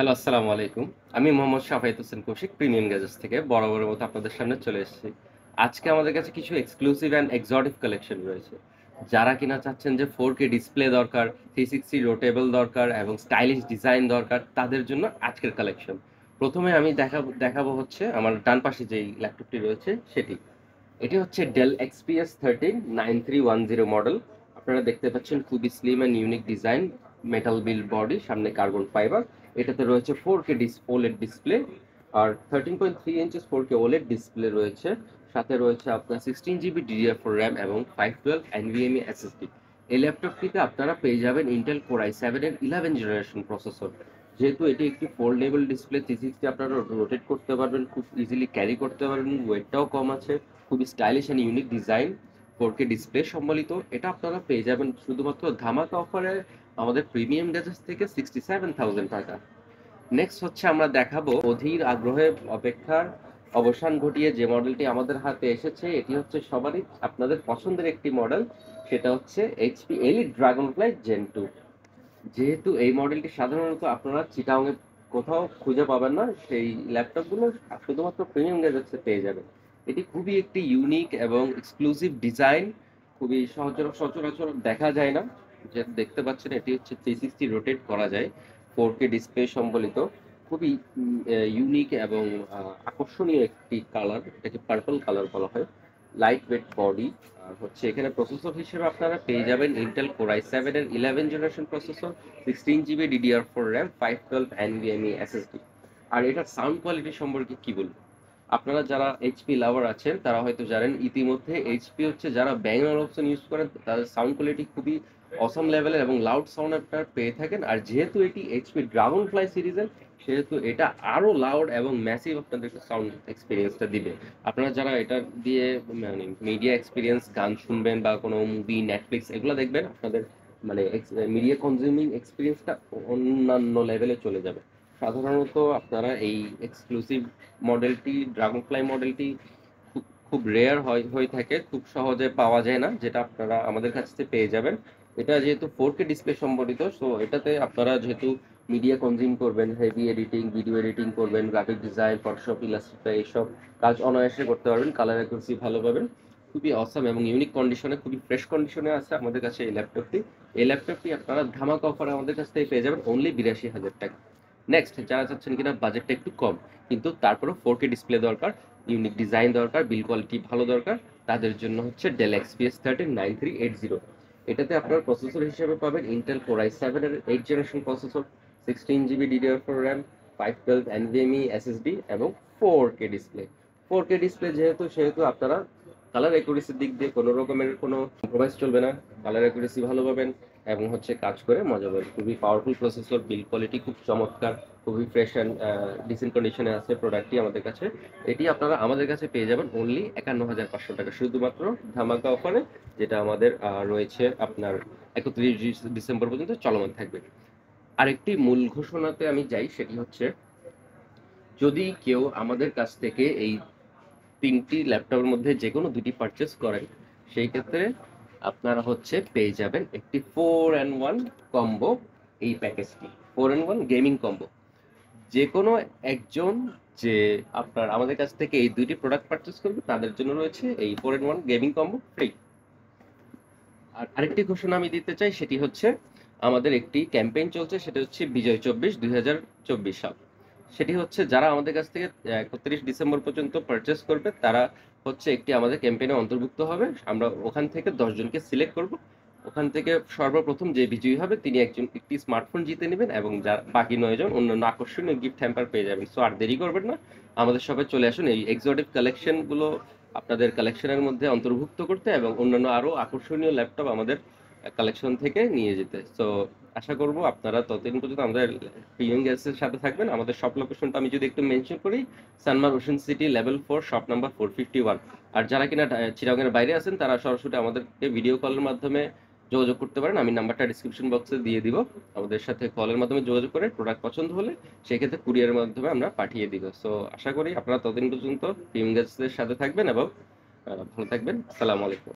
Hello, আসসালামু আলাইকুম। আমি মোহাম্মদ শাফায়েত হোসেন কৌশিক প্রিমিয়াম গ্যাজেটস থেকে বরাবরের মতো আপনাদের সামনে চলে এসেছি। আজকে আমাদের কাছে কিছু এক্সক্লুসিভ অ্যান্ড এক্সোটিক কালেকশন রয়েছে। যারা কিনা চাচ্ছেন যে 4K ডিসপ্লে দরকার, 360 রোটেবল দরকার এবং স্টাইলিশ ডিজাইন দরকার, তাদের জন্য আজকের কালেকশন। প্রথমে আমি দেখাবো হচ্ছে আমার ডান পাশে যেই ল্যাপটপটি রয়েছে সেটি। এটি হচ্ছে Dell XPS 13 9310 মডেল। আপনারা দেখতে পাচ্ছেন খুবই slim and unique design, metal build body, সামনে কার্বন ফাইবার। এটাতে রয়েছে 4K OLED ডিসপ্লে আর 13.3 ইঞ্চেস 4K OLED ডিসপ্লে রয়েছে। সাথে রয়েছে আপনার 16 GB DDR4 র্যাম এবং 512 NVMe SSD। এই ল্যাপটপটিতে আপনারা পেয়ে যাবেন ইন্টেল কোর i7 এর 11 জেনারেশন প্রসেসর। যেহেতু এটি একটি ফোল্ডেবল ডিসপ্লে, 360 আপনারা রোটেট করতে পারবেন, খুব ইজিলি ক্যারি করতে পারবেন, ওয়েটটাও কম আছে, খুবই stylish and unique design, 4K display সম্বলিত। এটা আপনারা পেয়ে যাবেন শুধুমাত্র ধামাকা অফারে আমাদের প্রিমিয়াম গ্যাজেটস থেকে 67,000 টাকা। নেক্সট হচ্ছে আমরা দেখাবো অধীর আগ্রহে অপেক্ষার অবসান ঘটিয়ে যে মডেলটি আমাদের হাতে এসেছে, এটি হচ্ছে সবারই আপনাদের পছন্দের একটি মডেল। সেটা হচ্ছে HP এলিট ড্রাগনফ্লাই জেন 2। যেহেতু এই মডেলটি সাধারণত আপনারা চিটাগংয়ে কোথাও খুঁজে পাবেন না, সেই ল্যাপটপগুলো শুধুমাত্র প্রিমিয়াম গ্যাজেটসে পেয়ে যাবেন। এটি খুবই একটি ইউনিক এবং এক্সক্লুসিভ ডিজাইন, খুবই সচরাচর দেখা যায় না। যে দেখতে পাচ্ছেন এটি হচ্ছে 360 রোটেট করা যায়, 4K ডিসপ্লে সম্বলিত, খুবই ইউনিক এবং আকর্ষণীয় একটি কালার, এটাকে পার্পল কালার বলা হয়। Light weight body. আর হচ্ছে এখানে প্রসেসর হিসেবে আপনারা পেয়ে যাবেন ইন্টেল কোর i7 এর 11 generation processor, 16 GB DDR4 RAM, 512 NVMe SSD। আর এটার সাউন্ড কোয়ালিটি সম্পর্কে কি বলবো, আপনারা যারা এইচপি লাভার আছেন তারা হয়তো জানেন ইতিমধ্যে এইচপি হচ্ছে যারা ব্যাং অপশন ইউজ করেন তাদের সাউন্ড কোয়ালিটি খুবই অসম লেভেলের এবং লাউড সাউন্ড আপনারা পেয়ে থাকেন। আর যেহেতু এটি এইচপি ড্রাগন ফ্লাই সিরিজের, সেহেতু এটা আরো লাউড এবং ম্যাসিভ আপনাদেরকে সাউন্ড এক্সপিরিয়েন্সটা দিবে। আপনারা যারা এটা দিয়ে মানে মিডিয়া এক্সপিরিয়েন্স, গান শুনবেন বা কোনো মুভি, নেটফ্লিক্স এগুলো দেখবেন, আপনাদের মানে মিডিয়া কনজিউমিং এক্সপিরিয়েন্সটা অন্যান্য লেভেলে চলে যাবে। সাধারণত আপনারা এই এক্সক্লুসিভ মডেলটি, ড্রাগনফ্লাই মডেলটি খুব খুব রেয়ার হয়ে থাকে, খুব সহজে পাওয়া যায় না, যেটা আপনারা আমাদের কাছ থেকে পেয়ে যাবেন। এটা যেহেতু 4K ডিসপ্লে সম্বলিত, সো এটাতে আপনারা যেহেতু মিডিয়া কনজিউম করবেন, হেভি এডিটিং, ভিডিও এডিটিং করবেন, গ্রাফিক ডিজাইন, ফটোশপ, ইলাস্ট্রেটর এইসব কাজ অনায়াসে করতে পারবেন, কালার অ্যাকুরেসি ভালো পাবেন। খুবই অসাম এবং ইউনিক কন্ডিশনে, খুবই ফ্রেশ কন্ডিশনে আছে আমাদের কাছে এই ল্যাপটপটি। এই ল্যাপটপটি আপনারা ধামাকা অফারে আমাদের কাছ থেকে পেয়ে যাবেন অনলি 82,000 টাকা। নেক্সট, যারা চাচ্ছেন কিনা বাজেটটা একটু কম কিন্তু তারপরেও 4K ডিসপ্লে দরকার, ইউনিক ডিজাইন দরকার, বিল কোয়ালিটি ভালো দরকার, তাদের জন্য হচ্ছে Dell XPS 13 9380। এটাতে আপনার প্রসেসর হিসেবে পাবেন ইন্টেল কোর i7 এর 8 generation processor, 16 GB DDR4 RAM, 512 NVMe SSD এবং 4K ডিসপ্লে। 4K ডিসপ্লে সেহেতু আপনারা কালার অ্যাকুরেসির দিক দিয়ে কোনো রকমের কোনো কম্প্রোমাইজ চলবে না, কালার অ্যাকুরেসি ভালো পাবেন এবং হচ্ছে কাজ করে মজা পাবেন। খুবই পাওয়ারফুল প্রসেসর, বিল কোয়ালিটি খুব চমৎকার, খুবই ফ্রেশ অ্যান্ড ডিসেন্ট কন্ডিশনে আছে প্রোডাক্টটি আমাদের কাছে। এটি আপনারা আমাদের কাছে পেয়ে যাবেন অনলি 51,500 টাকা, শুধুমাত্র ধামাকা অফারে, যেটা আমাদের রয়েছে আপনার 31 ডিসেম্বর পর্যন্ত চলমান থাকবে। আরেকটি মূল ঘোষণাতে আমি যাই, সেটি হচ্ছে যদি কেউ আমাদের কাছ থেকে এই 3টি ল্যাপটপের মধ্যে যে কোনো 2টি পারচেস করেন, সেই ক্ষেত্রে আপনারা হচ্ছে পেয়ে যাবেন একটি 4-in-1 কম্বো। এই প্যাকেজটি 4-in-1 গেমিং কম্বো। যে কোনো একজন যে আপনার আমাদের কাছ থেকে এই 2টি প্রোডাক্ট পারচেস করবে তাদের জন্য রয়েছে এই 4-in-1 গেমিং কম্বো ফ্রি। আর আরেকটি ঘোষণা আমি দিতে চাই, সেটি হচ্ছে আমাদের একটি ক্যাম্পেইন চলছে, সেটা হচ্ছে বিজয় 2024 সাল। সেটি হচ্ছে যারা আমাদের কাছ থেকে 31 ডিসেম্বর পর্যন্ত পারচেস করবে তারা হচ্ছে একটি আমাদের ক্যাম্পেইনে অন্তর্ভুক্ত হবে। আমরা ওখান থেকে 10 জনকে সিলেক্ট করব। ওখান থেকে সর্বপ্রথম যে বিজয়ী হবে তিনি একটি স্মার্টফোন জিতে নেবেন এবং যার বাকি 9 জন অন্যান্য আকর্ষণীয় গিফট হ্যাম্পার পেয়ে যাবেন। সো আর দেরি করবেন না, আমাদের সবাই চলে আসুন এই এক্সোটিক কালেকশনগুলো আপনাদের কালেকশনের মধ্যে অন্তর্ভুক্ত করতে এবং অন্যান্য আরো আকর্ষণীয় ল্যাপটপ আমাদের কালেকশন থেকে নিয়ে যেতে। সো আশা করব আপনারা ততদিন পর্যন্ত আমাদের প্রিমিয়াম গ্যাসের সাথে থাকবেন। আমাদের শপ লোকেশনটা আমি যদি একটু মেনশন করি, Sanmar ocean city level 4, shop number 451। আর যারা কিনা চিটাগংয়ের বাইরে আছেন তারা সরাসরি আমাদেরকে ভিডিও কলের মাধ্যমে যোগাযোগ করতে পারেন, আমি নাম্বারটা ডিসক্রিপশন বক্সে দিয়ে দিব। আমাদের সাথে কলের মাধ্যমে যোগাযোগ করে প্রোডাক্ট পছন্দ হলে সেক্ষেত্রে কুরিয়ারের মাধ্যমে আমরা পাঠিয়ে দিব। সো আশা করি আপনারা ততদিন পর্যন্ত প্রিমিয়াম গ্যাসের সাথে থাকবেন এবং ভালো থাকবেন। আসসালামু আলাইকুম।